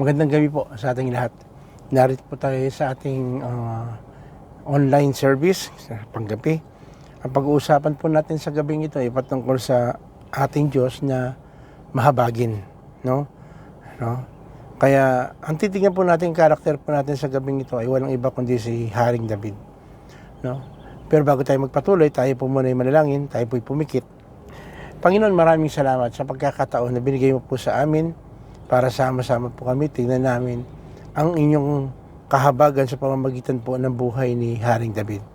Magandang gabi po sa ating lahat. Narito po tayo sa ating online service sa panggabi. Ang pag-uusapan po natin sa gabing ito ay patungkol sa ating Diyos na mahabagin, no? Kaya ang titingnan po natin, karakter po natin sa gabing ito ay walang iba kundi si Haring David, no? Pero bago tayo magpatuloy, tayo po muna ay manalangin, tayo po ay pumikit. Panginoon, maraming salamat sa pagkakataon na binigay mo po sa amin para sama-sama po kami, tingnan namin ang inyong kahabagan sa pamamagitan po ng buhay ni Haring David.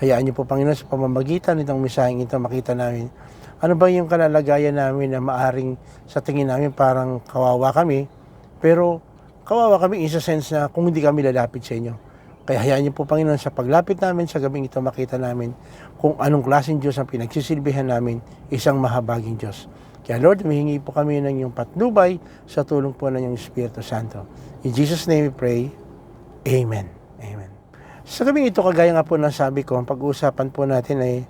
Hayaan niyo po, Panginoon, sa pamamagitan nitong misaheng ito, makita namin ano ba yung kalalagayan namin na maaring sa tingin namin parang kawawa kami, pero kawawa kami in a sense na kung hindi kami lalapit sa inyo. Kaya hayaan niyo po, Panginoon, sa paglapit namin sa gabing ito, makita namin kung anong klaseng Diyos ang pinagsisilbihan namin, isang mahabaging Diyos. Kaya Lord, humihingi po kami ng iyong patnubay sa tulong po ng iyong Espiritu Santo. In Jesus' name we pray, Amen. Amen. Sa gabing ito, kagaya nga po ng sabi ko, ang pag-uusapan po natin ay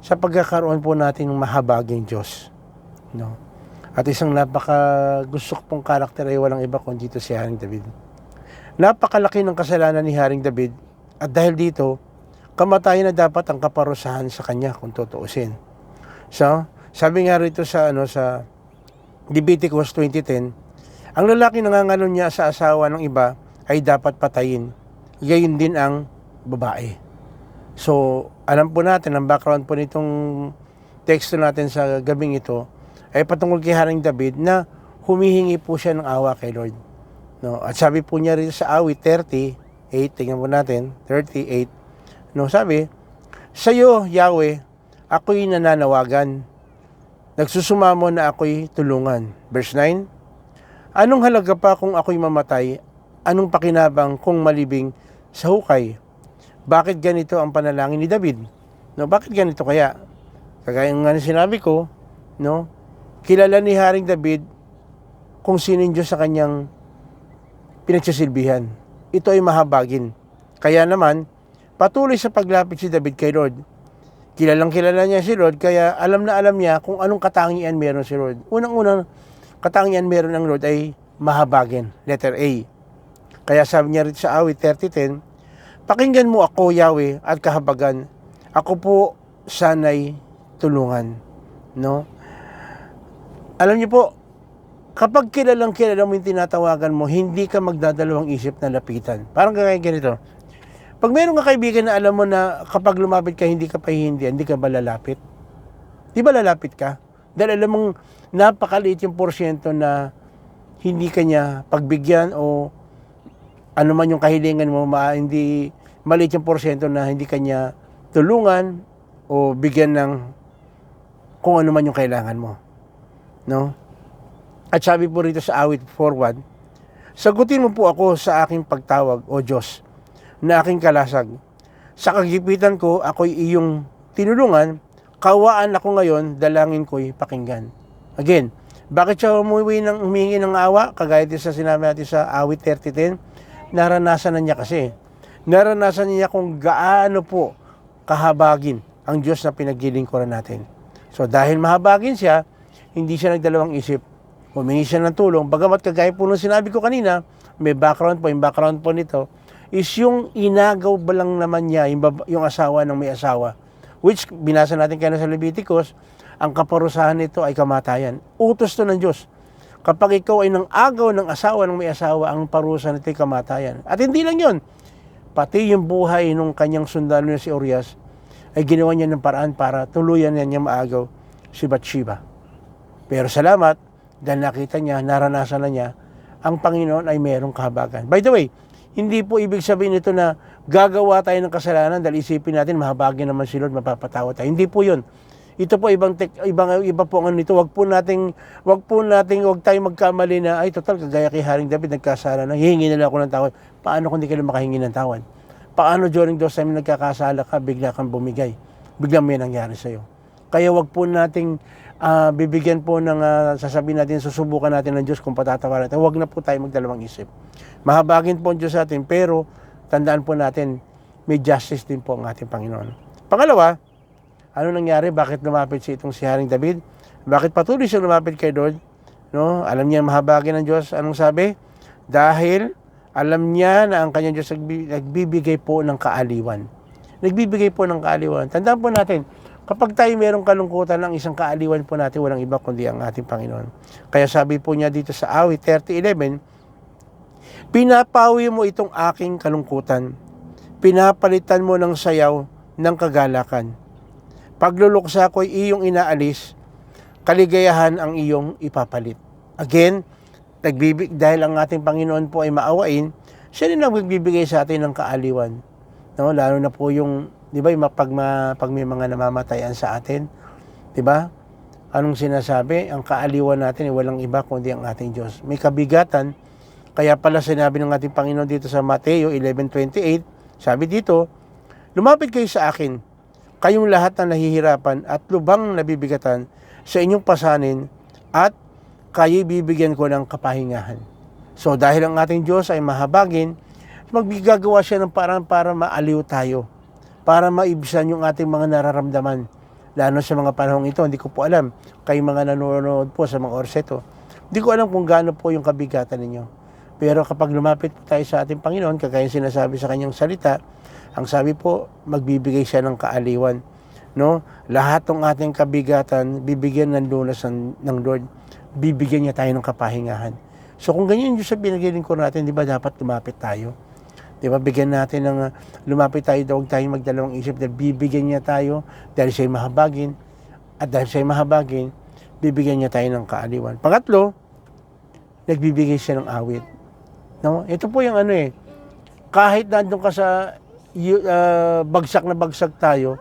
sa pagkakaroon po natin ng mahabaging Diyos. No? At isang napaka-gusto pong karakter ay walang iba kundi dito si Haring David. Napakalaki ng kasalanan ni Haring David at dahil dito, kamatayan na dapat ang kaparusahan sa kanya kung tutuusin. So, sabi nga rito sa Leviticus 20:10, ang lalaki nanganganon niya sa asawa ng iba ay dapat patayin. Gayon din ang babae. So, alam po natin, ang background po nitong teksto natin sa gabing ito ay patungkol kay Haring David na humihingi po siya ng awa kay Lord. No? At sabi po niya rin sa awit 38, tingnan po natin, 38, no, sabi, "Sa iyo, Yahweh, ako'y nananawagan. Nagsusumamo na ako'y tulungan." Verse 9, "Anong halaga pa kung ako'y mamatay? Anong pakinabang kung malibing sa hukay?" Bakit ganito ang panalangin ni David? No, bakit ganito kaya? Kagaya nga ng sinabi ko, no, kilala ni Haring David kung sino yung Diyos sa kanyang pinagsisilbihan. Ito ay mahabagin. Kaya naman, patuloy sa paglapit si David kay Lord. Kilalang kilala niya si Lord, kaya alam na alam niya kung anong katangian meron si Lord. Unang-unang katangian meron ng Lord ay mahabagin, letter A. Kaya sabi niya rin sa awit 30:10, "Pakinggan mo ako, Yahweh, at kahabagan. Ako po sana'y tulungan." No? Alam niyo po, kapag kilalang kilala mo yung tinatawagan mo, hindi ka magdadalawang isip na lapitan. Parang kagaya ganito. Pag meron ka kaibigan na alam mo na kapag lumapit ka, hindi ka pahihindihan, hindi ka ba lalapit? Di ba lalapit ka? Dahil alam mong napakaliit yung porsyento na hindi ka niya pagbigyan o ano man yung kahilingan mo, hindi maliit yung porsyento na hindi ka niya tulungan o bigyan ng kung ano man yung kailangan mo. No? At sabi po rito sa awit 4:1, "Sagutin mo po ako sa aking pagtawag, O Diyos, na aking kalasag. Sa kagipitan ko, ako'y iyong tinulungan. Kawaan ako ngayon, dalangin ko'y pakinggan." Again, bakit siya humingi ng awa? Kagaya din sa sinabi natin sa awit 30:10, naranasan na niya kasi. Naranasan niya kung gaano po kahabagin ang Diyos na pinaglilingkuran natin. So dahil mahabagin siya, hindi siya nagdalawang isip. Humingi siya ng tulong. Bagamat kagaya po nung sinabi ko kanina, may background po. Yung background po nito is yung inagaw ba lang naman niya, yung asawa ng may asawa. Which, binasa natin kaya sa Leviticus, ang kaparusahan nito ay kamatayan. Utos to ng Diyos. Kapag ikaw ay nang agaw ng asawa ng may asawa, ang parusa nito ay kamatayan. At hindi lang yun. Pati yung buhay ng kanyang sundalo na si Urias ay ginawa niya ng paraan para tuluyan niya maagaw si Bathsheba. Pero salamat, dahil nakita niya, naranasan na niya, ang Panginoon ay mayroong kahabagan. By the way, hindi po ibig sabihin ito na gagawa tayo ng kasalanan dahil isipin natin mahabagin naman si Lord, mapapatawa tayo. Hindi po yun. Ito po iba po ang nito. Wag tayong magkamali na ay total kagaya kay Haring David nagkasala na hihingi nila ako ng tawad. Paano kung hindi ka makahingi ng tawad? Paano during those time nagkakasala ka, bigla kang bumigay? Biglang may nangyari sa iyo. Kaya wag po nating bibigyan po ng sasabihin natin, susubukan natin ng Diyos kung patatawaran natin. Wag na po tayo magdalawang isip. Mahabagin po ang Diyos sa atin, pero tandaan po natin, may justice din po ang ating Panginoon. Pangalawa, ano nangyari? Bakit lumapit si Haring David? Bakit patuloy siyang lumapit kay Lord? No? Alam niya mahabagin ng Diyos. Anong sabi? Dahil alam niya na ang kanyang Diyos nagbibigay po ng kaaliwan. Nagbibigay po ng kaaliwan. Tandaan po natin, kapag tayo mayroong kalungkutan, ang isang kaaliwan po natin, walang iba kundi ang ating Panginoon. Kaya sabi po niya dito sa awit 30:11, pinapawi mo itong aking kalungkutan. Pinapalitan mo ng sayaw ng kagalakan. Pagluluksa ko'y iyong inaalis, kaligayahan ang iyong ipapalit. Again, dahil ang ating Panginoon po ay maawain, siya rin ang magbibigay sa atin ng kaaliwan. No? Lalo na po yung, di ba, pag may mga namamatayan sa atin, di ba? Anong sinasabi? Ang kaaliwan natin ay walang iba kundi ang ating Diyos. May kabigatan, kaya pala sinabi ng ating Panginoon dito sa Mateo 11:28, sabi dito, lumapit kayo sa akin, kayong lahat na nahihirapan at lubang nabibigatan sa inyong pasanin at kayo'y bibigyan ko ng kapahingahan. So dahil ang ating Diyos ay mahabagin, magbigagawa siya ng parang para maaliw tayo, para maibsan yung ating mga nararamdaman. Lalo sa mga panahong ito, hindi ko po alam, kayo mga nanonood po sa mga orseto, hindi ko alam kung gaano po yung kabigatan ninyo. Pero kapag lumapit po tayo sa ating Panginoon, kagaya sinasabi sa kanyang salita, ang sabi po, magbibigay siya ng kaaliwan. No? Lahat ng ating kabigatan, bibigyan ng lunas ng Lord. Bibigyan niya tayo ng kapahingahan. So kung ganyan yung sa pinaglilingkod natin, di ba dapat lumapit tayo? Di ba bigyan natin ng lumapit tayo, huwag tayong magdalawang isip dahil bibigyan niya tayo dahil siya'y mahabagin. At dahil siya'y mahabagin, bibigyan niya tayo ng kaaliwan. Pangatlo, nagbibigay siya ng awit. No? Ito po yung kahit nandun ka sa bagsak na bagsak tayo,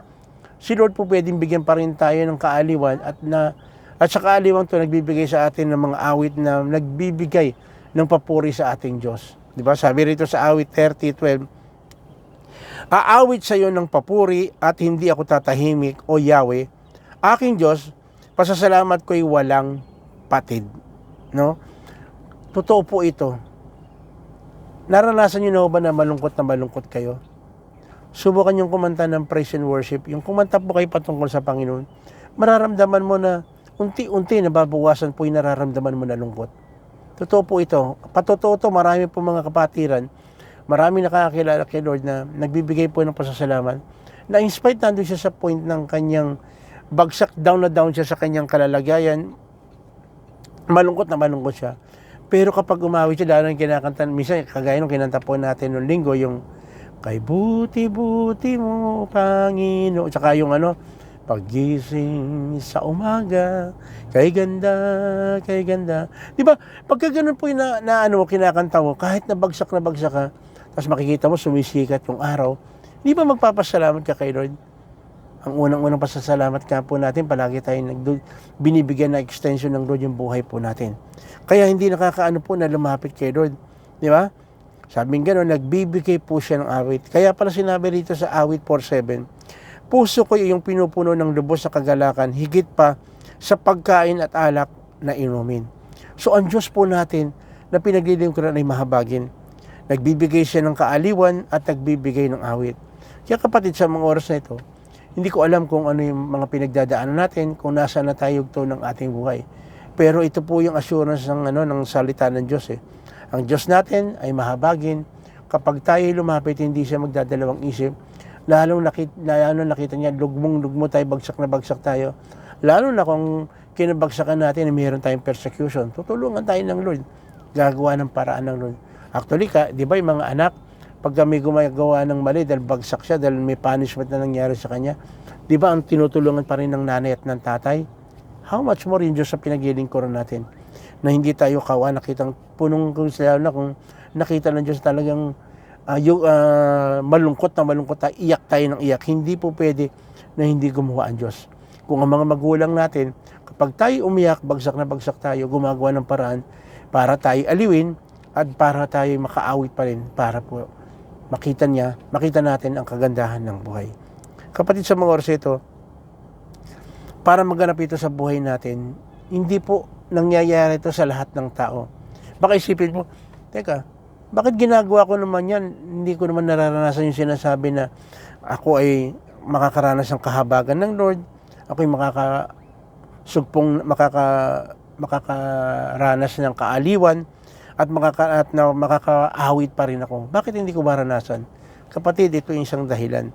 si Lord po pwedeng bigyan pa rin tayo ng kaaliwan at sa kaaliwan to nagbibigay sa atin ng mga awit na nagbibigay ng papuri sa ating Diyos. Di ba? Sabi rito sa awit 30:12, aawit sa iyo ng papuri at hindi ako tatahimik, o Yahweh, aking Diyos, pasasalamat ko'y walang patid. No? Totoo po ito. Naranasan niyo na ba na malungkot kayo? Subukan yung kumanta ng praise and worship. Yung kumanta po kayo patungkol sa Panginoon, mararamdaman mo na unti-unti nababawasan po yung nararamdaman mo na lungkot. Totoo po ito. Patotoo to, marami po mga kapatiran, marami nakakakilala kay Lord na nagbibigay po ng pasasalamat. Na in spite nandun siya sa point ng kanyang bagsak, down na down siya sa kanyang kalalagayan, malungkot siya. Pero kapag umawi siya, lalo yung kinakanta, minsan kagaya nung kinanta po natin nung linggo, yung kay buti-buti mo, Panginoon. Tsaka yung paggising sa umaga, kay ganda, kay ganda. Di ba? Pagka ganun po yung kinakanta mo, kahit nabagsak ka, tapos makikita mo sumisikat yung araw, di ba magpapasalamat ka kay Lord? Ang unang-unang pasasalamat ka po natin, palagi tayong binibigyan na extension ng Lord yung buhay po natin. Kaya hindi nakakaano po na lumapit kay Lord. Di ba? Sabing gano'n, nagbibigay po siya ng awit. Kaya pala sinabi rito sa awit 4:7, puso ko yung pinupuno ng lubos sa kagalakan, higit pa sa pagkain at alak na inumin. So ang Diyos po natin na pinaglilingkuran ay mahabagin. Nagbibigay siya ng kaaliwan at nagbibigay ng awit. Kaya kapatid, sa mga oras na ito, hindi ko alam kung ano yung mga pinagdadaanan natin, kung nasa na tayo ng ating buhay. Pero ito po yung assurance ng salita ng Diyos. Ang Diyos natin ay mahabagin. Kapag tayo lumapit, hindi siya magdadalawang isip. Lalo nakita niya, lugmong-lugmo tayo, bagsak na bagsak tayo. Lalo na kung kinabagsakan natin na mayroon tayong persecution, tutulungan tayo ng Lord. Gagawa ng paraan ng Lord. Actually, di ba yung mga anak, pag kami gumagawa ng mali dahil bagsak siya, dahil may punishment na nangyari sa kanya, di ba ang tinutulungan pa rin ng nanay at ng tatay? How much more yung Diyos sa pinaglilingkuran natin? Na hindi tayo kawa, nakitang punong kung nakita ng Diyos talagang malungkot tayo, iyak tayo ng iyak. Hindi po pwede na hindi gumawa ang Diyos. Kung ang mga magulang natin, kapag tayo umiyak, bagsak na bagsak tayo, gumagawa ng paraan para tayo aliwin at para tayo makaawit pa rin, para po makita natin ang kagandahan ng buhay. Kapatid, sa mga oras ito, para maganap ito sa buhay natin, hindi po nangyayari ito sa lahat ng tao. Baka isipin mo, teka, bakit ginagawa ko naman yan? Hindi ko naman nararanasan yung sinasabi na ako ay makakaranas ng kahabagan ng Lord, ako ay makakaranas ng kaaliwan, at na makakaawit pa rin ako. Bakit hindi ko maranasan? Kapatid, ito yung isang dahilan.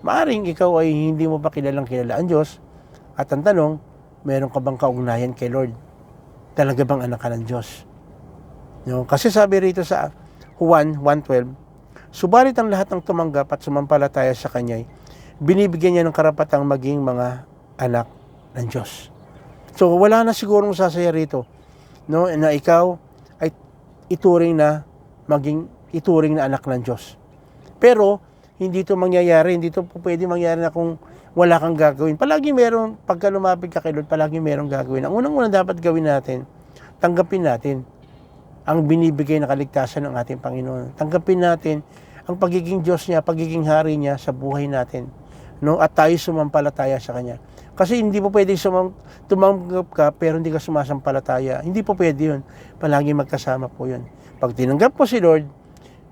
Maaring ikaw ay hindi mo pa kilala ang Diyos, at ang tanong, meron ka bang kaugnayan kay Lord? Talaga bang anak ka ng Diyos? No? Kasi sabi rito sa Juan 1:12, subalit ang lahat ng tumanggap at sumampalataya sa Kanya, binibigyan niya ng karapatang maging mga anak ng Diyos. So wala na sigurong sasaya rito, no, na ikaw ay ituring na anak ng Diyos. Pero hindi ito mangyayari, hindi ito pwede mangyari na kung wala kang gagawin. Palagi meron, pagka lumapit ka kay Lord, palagi merong gagawin. Ang unang-unang dapat gawin natin, tanggapin natin ang binibigay na kaligtasan ng ating Panginoon. Tanggapin natin ang pagiging Diyos niya, pagiging hari niya sa buhay natin. No? At tayo sumampalataya sa Kanya. Kasi hindi po pwede tumanggap ka pero hindi ka sumasampalataya. Hindi po pwede yun. Palagi magkasama po yun. Pag tinanggap po si Lord,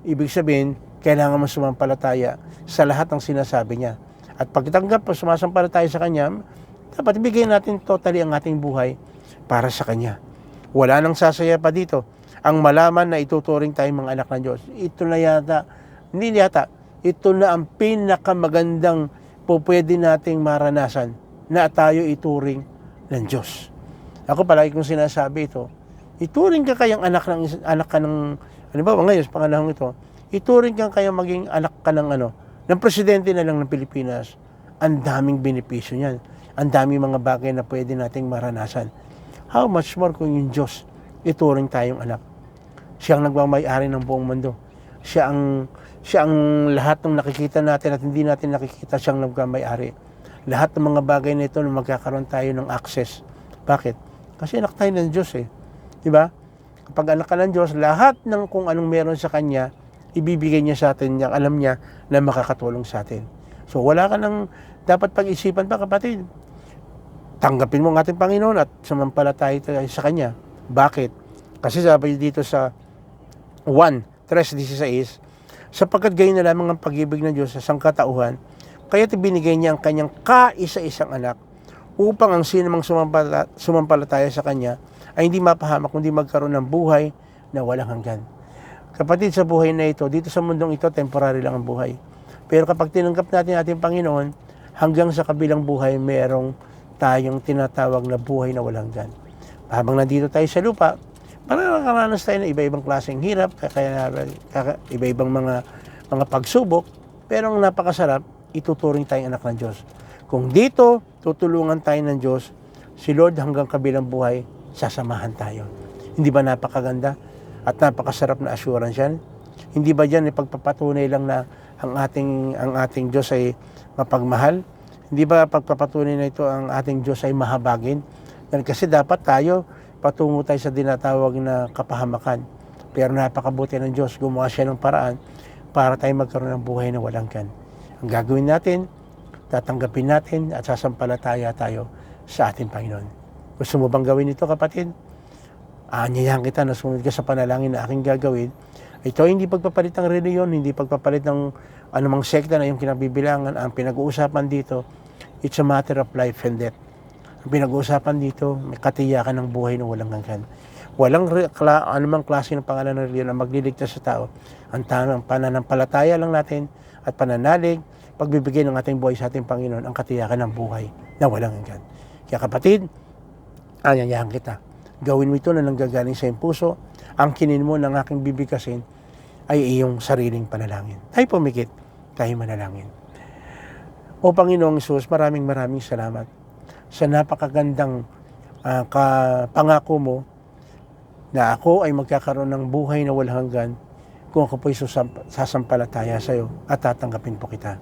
ibig sabihin, kailangan mo sumampalataya sa lahat ng sinasabi niya. At pagtanggap po, sumasampalataya sa Kanya, dapat ibigay natin totally ang ating buhay para sa Kanya. Wala nang sasaya pa dito. Ang malaman na ituturing tayong mga anak ng Diyos. Ito na ito na ang pinakamagandang po pwede nating maranasan na tayo ituring ng Diyos. Ako palagi kong sinasabi ito, ituring ka kayang anak ka ng, ngayon sa pangalahong ito, ituring ka kayang maging anak ka ng presidente na lang ng Pilipinas. Ang daming benepisyo niyan. Ang daming mga bagay na pwede nating maranasan. How much more kung yung Diyos ituring tayong anak. Siya ang nagmamay-ari ng buong mundo. Siya ang lahat ng nakikita natin at hindi natin nakikita, siyang nagmamay-ari. Lahat ng mga bagay na ito na magkakaroon tayo ng access. Bakit? Kasi anak tayo ng Diyos eh. Diba? Kapag anak ka ng Diyos, lahat ng kung anong meron sa Kanya, ibibigay niya sa atin, yung alam niya na makakatulong sa atin. So wala ka nang dapat pag-isipan pa, kapatid. Tanggapin mo ang ating Panginoon at sumampalataya tayo sa Kanya. Bakit? Kasi sabi dito sa 1:3-16, sapagkat gayon na lamang ang pag-ibig ng Diyos sa sangkatauhan, kaya't binigay niya ang Kanyang kaisa-isang anak upang ang sinumang sumampalataya sa Kanya ay hindi mapahamak kundi magkaroon ng buhay na walang hanggan. Kapatid, sa buhay na ito, dito sa mundong ito, temporary lang ang buhay. Pero kapag tinanggap natin ating Panginoon, hanggang sa kabilang buhay, merong tayong tinatawag na buhay na walang hanggan. Habang nandito tayo sa lupa, nakakaranas tayo ng iba-ibang klaseng hirap, iba-ibang mga pagsubok, pero ang napakasarap, ituturing tayong anak ng Diyos. Kung dito, tutulungan tayo ng Diyos, si Lord hanggang kabilang buhay, sasamahan tayo. Hindi ba napakaganda? At napakasarap na assurance yan. Hindi ba yan ipagpapatunay lang na ang ating Diyos ay mapagmahal? Hindi ba pagpapatunay na ito ang ating Diyos ay mahabagin? Kasi dapat tayo patungo tayo sa dinatawag na kapahamakan. Pero napakabuti ng Diyos, gumawa siya ng paraan para tayo magkaroon ng buhay na walang hanggan. Ang gagawin natin, tatanggapin natin at sasampalataya tayo sa ating Panginoon. Gusto mo bang gawin ito, kapatid? Aanyayahan kita na sumunod ka sa panalangin na aking gagawin. Ito hindi pagpapalit ng reliyon, hindi pagpapalit ng anumang sekta na yung kinabibilangan. Ang pinag-uusapan dito, it's a matter of life and death. Ang pinag-uusapan dito, may katiyakan ng buhay na walang hanggan. Walang anumang klase ng pangalan ng reliyon na magliligtas sa tao. Ang pananampalataya lang natin at pananalig, pagbibigay ng ating buhay sa ating Panginoon, ang katiyakan ng buhay na walang hanggan. Kaya kapatid, aanyayahan kita. Gawin mo ito na nanggagaling sa iyong puso. Ang kinin mo ng aking bibigkasin ay iyong sariling panalangin. Tayo pumikit, tayo manalangin. O Panginoong Hesus, maraming salamat sa napakagandang pangako mo na ako ay magkakaroon ng buhay na walang hanggan kung ako po'y sasampalataya sa iyo at tatanggapin po kita.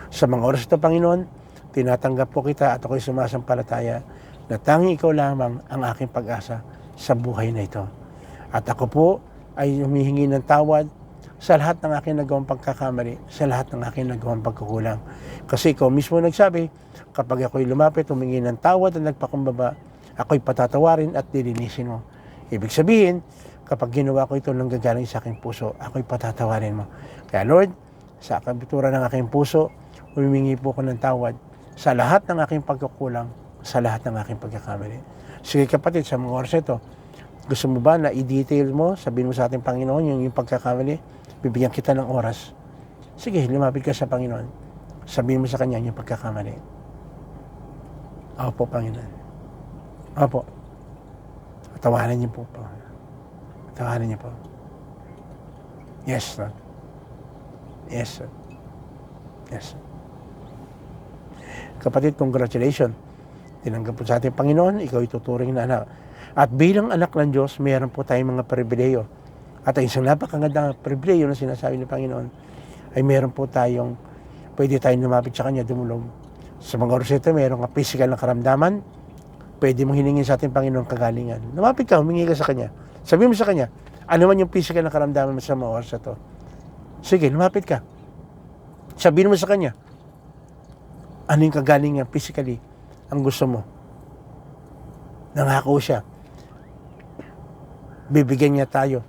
Sa mga oras ito, Panginoon, tinatanggap po kita at ako'y sumasampalataya na tanging ikaw lamang ang aking pag-asa sa buhay na ito. At ako po ay humihingi ng tawad sa lahat ng aking nagawang pagkakamali, sa lahat ng aking nagawang pagkukulang. Kasi ikaw mismo nagsabi, kapag ako'y lumapit, humingi ng tawad at nagpakumbaba, ako'y patatawarin at lilinisin mo. Ibig sabihin, kapag ginawa ko ito nang gagaling sa aking puso, ako'y patatawarin mo. Kaya Lord, sa kabituran ng aking puso, humingi po ko ng tawad sa lahat ng aking pagkukulang, sa lahat ng aking pagkakamali. Sige kapatid, sa mga oras ito, Gusto mo ba na i-detail mo, sabihin mo sa ating Panginoon yung pagkakamali? Bibigyan kita ng oras. Sige, lumapit ka sa Panginoon. Sabihin mo sa Kanya yung pagkakamali. Opo, Panginoon. Opo. Tawanan niyo po. Tawanan niyo po. Yes, Lord. Yes, Lord. Yes. Kapatid, congratulations. Tinanggap po sa ating Panginoon, ikaw ituturing na anak. At bilang anak ng Diyos, mayroon po tayong mga pribileyo. At ang isang napakagandang pribileyo na sinasabi ng Panginoon, ay mayroon po tayong, pwede tayong lumapit sa Kanya, dumulog. Sa mga oras ito, mayroon ka physical na karamdaman, pwede mong hilingin sa ating Panginoon kagalingan. Lumapit ka, humingi ka sa Kanya. Sabihin mo sa Kanya, ano man yung physical na karamdaman mo sa mga oras ito. Sige, lumapit ka. Sabihin mo sa Kanya, ano yung kagalingan physically ang gusto mo. Nangako siya. Bibigyan niya tayo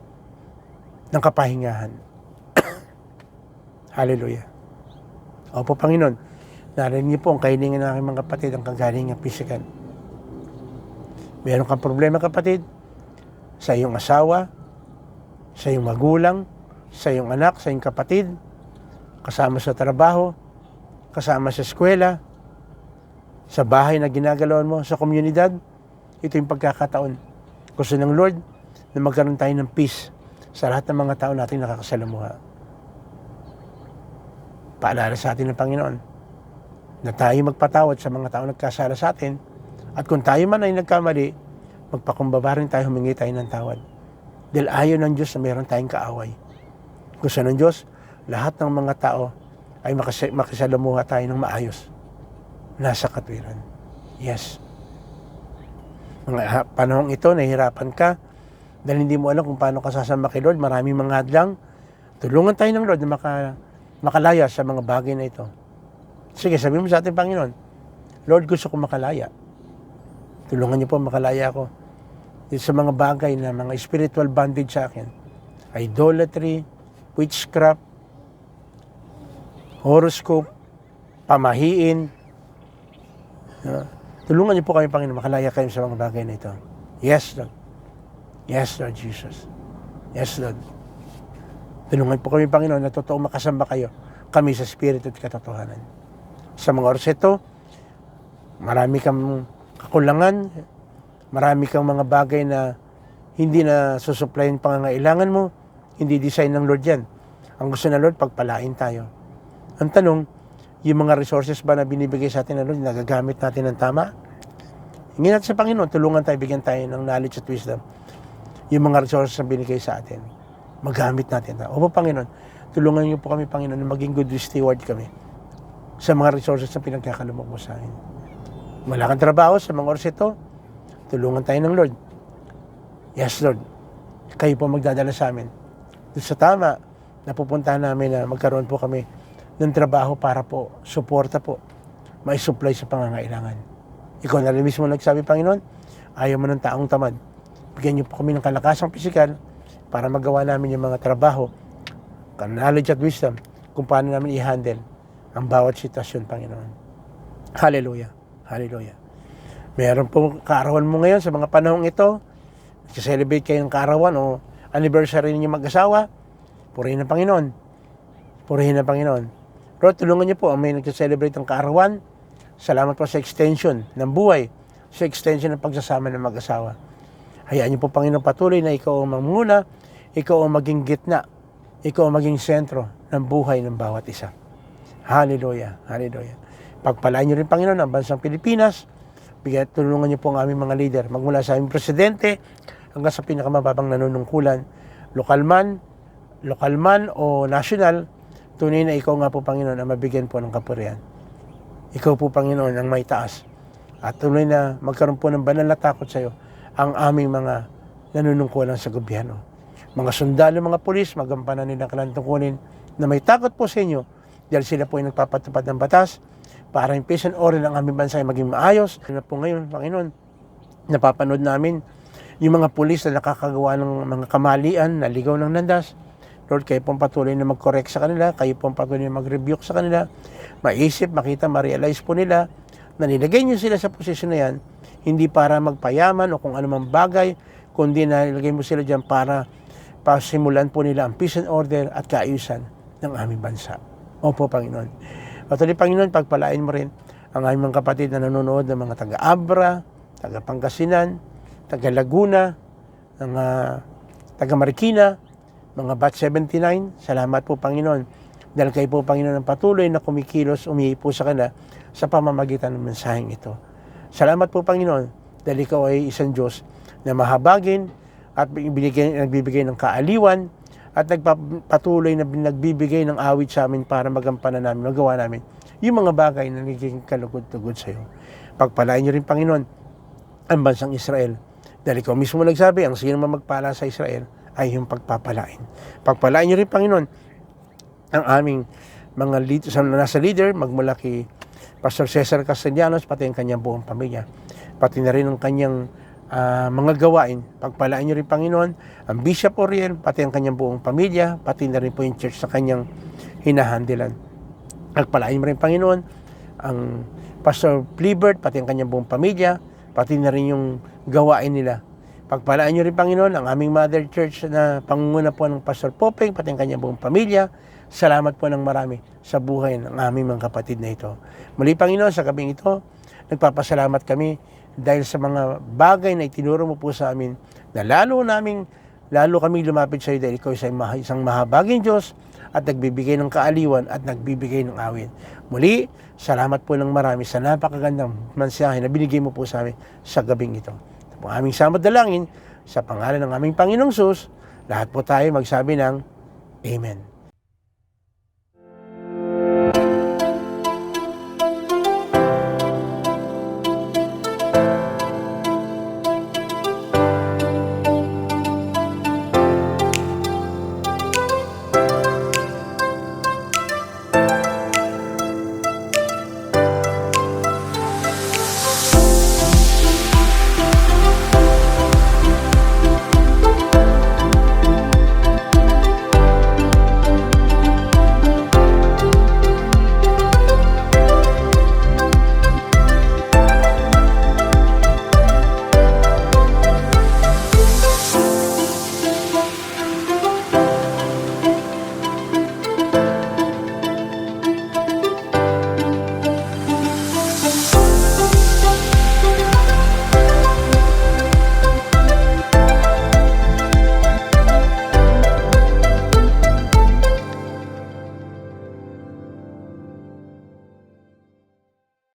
ng kapahingahan. Hallelujah. Opo, Panginoon, narinig niyo po ang kahilingan ng aking mga kapatid, ang kagalingan physical. Meron kang problema, kapatid, sa iyong asawa, sa iyong magulang, sa iyong anak, sa iyong kapatid, kasama sa trabaho, kasama sa eskwela, sa bahay na ginagalawan mo, sa komunidad. Ito yung pagkakataon. Gusto ng Lord na magkaroon tayo ng peace sa lahat ng mga tao natin nakakasalamuha. Paalala sa atin ng Panginoon na tayo magpatawad sa mga tao nagkasala sa atin, at kung tayo man ay nagkamali, magpakumbaba rin tayo, humingi tayo ng tawad. Dahil ayaw ng Diyos na mayroon tayong kaaway. Gusto ng Diyos, lahat ng mga tao ay makisalamuha tayo ng maayos. Nasa katwiran. Yes. Mga panahong ito, nahihirapan ka dahil hindi mo alam kung paano ka sasama kay Lord. Maraming mga hadlang. Tulungan tayo ng Lord na makalaya sa mga bagay na ito. Sige, sabihin mo sa ating Panginoon, Lord, gusto ko makalaya. Tulungan niyo po makalaya ako sa mga bagay na mga spiritual bondage sa akin. Idolatry, witchcraft, horoscope, pamahiin. Tulungan niyo po kami, Panginoon, makalaya kayo sa mga bagay na ito. Yes, Lord. Yes, Lord Jesus. Yes, Lord. Tulungan po kami, Panginoon, na totoo makasamba kayo, kami sa Espiritu at katotohanan. Sa mga oras ito, marami kang kakulangan, marami kang mga bagay na hindi na susuplayin pangangailangan mo, hindi design ng Lord yan. Ang gusto ng Lord, pagpalain tayo. Ang tanong, yung mga resources ba na binibigay sa atin ng Lord, nagagamit natin ng tama? Hingin natin sa Panginoon, tulungan tayo, bigyan tayo ng knowledge at wisdom. Yung mga resources na binigay sa atin, magamit natin. Opo, Panginoon, tulungan niyo po kami, Panginoon, na maging good steward kami sa mga resources na pinagkakalumok mo sa akin. Wala kang trabaho sa mga oras ito, tulungan tayo ng Lord. Yes, Lord. Kayo po magdadala sa amin. Doon sa tama, napupuntahan namin na magkaroon po kami ng trabaho para po, suporta po, may supply sa pangangailangan. Ikaw na rin mismo nagsabi, Panginoon, ayaw mo ng taong tamad. Bigyan niyo po kami ng kalakasang pisikal para magawa namin yung mga trabaho, knowledge at wisdom, kung paano namin i-handle ang bawat sitwasyon, Panginoon. Hallelujah. Hallelujah. Meron po kaarawan mo ngayon sa mga panahong ito, nag-celebrate kayo ng kaarawan o anniversary ninyo mag-asawa, purihin ng Panginoon. Purihin ng Panginoon. Lord, tulungan niyo po ang may nag-celebrate ng kaarawan. Salamat po sa extension ng buhay, sa extension ng pagsasama ng mag-asawa. Hayaan niyo po, Panginoon, patuloy na ikaw ang mamuna, ikaw ang maging gitna, ikaw ang maging sentro ng buhay ng bawat isa. Hallelujah. Hallelujah. Pagpalain niyo rin, Panginoon, ang bansang Pilipinas. Tulungan niyo po ang aming mga leader, magmula sa aming presidente hanggang sa pinakamababang nanunungkulan, lokal man o national. Tunay na ikaw nga po, Panginoon, ang mabigyan po ng kapurihan. Ikaw po, Panginoon, ang may taas. At tunay na magkaroon po ng banal na takot sa iyo ang aming mga nanunungkulan sa gobyerno. Mga sundalo, mga pulis, magampanan nilang kanilang tungkulin na may takot po sa inyo dahil sila po ay nagpapatupad ng batas para yung peace and order ng aming bansa ay maging maayos. Na po ngayon, Panginoon, napapanood namin yung mga pulis na nakakagawa ng mga kamalian, naligaw ng landas. Lord, kayo pong patuloy na mag-correct sa kanila, kayo pong patuloy na mag-rebuke sa kanila, maisip, makita, ma-realize po nila na nilagay niyo sila sa posisyon na yan, hindi para magpayaman o kung anumang bagay, kundi nilagay mo sila dyan para pasimulan po nila ang peace and order at kaayusan ng aming bansa. Opo, Panginoon. Patuloy, Panginoon, pagpalain mo rin ang aming mga kapatid na nanonood ng mga taga-Abra, taga-Pangasinan, taga-Laguna, mga taga-Marikina, mga Batch 79. Salamat po, Panginoon. Dahil kayo po, Panginoon, ang patuloy na kumikilos, umihi po sa kanila sa pamamagitan ng mensaheng ito. Salamat po, Panginoon, dahil ikaw ay isang Diyos na mahabagin at nagbibigay ng kaaliwan at patuloy na nagbibigay ng awit sa amin para magampanan namin, magawa namin yung mga bagay na nagiging kalugod-tugod sa iyo. Pagpalain niyo rin, Panginoon, ang bansang Israel. Dahil ikaw mismo nagsabi, ang sino man magpala sa Israel ay yung pagpapalain. Pagpalain niyo rin, Panginoon, ang aming mga nasa leader, magmula kay Pastor Cesar Castellanos, pati ang kanyang buong pamilya. Pati na rin ang kanyang mga gawain. Pagpalain niyo rin, Panginoon, ang Bishop Oriel, pati ang kanyang buong pamilya, pati na rin po yung church sa kanyang hinahandilan. Pagpalain mo rin, Panginoon, ang Pastor Plibert, pati ang kanyang buong pamilya, pati na rin yung gawain nila. Pagpalaan niyo rin, Panginoon, ang aming Mother Church na pangunguna po ng Pastor Popeng, pati ang kanyang buong pamilya. Salamat po ng marami sa buhay ng aming mga kapatid na ito. Muli, Panginoon, sa gabing ito, nagpapasalamat kami dahil sa mga bagay na itinuro mo po sa amin na lalo kami lumapit sa iyo dahil ikaw isang mahabaging Diyos at nagbibigay ng kaaliwan at nagbibigay ng awit. Muli, salamat po ng marami sa napakagandang mensahe na binigay mo po sa amin sa gabing ito. Ito po aming samad dalangin sa pangalan ng aming Panginoong Sus, lahat po tayo magsabi ng Amen.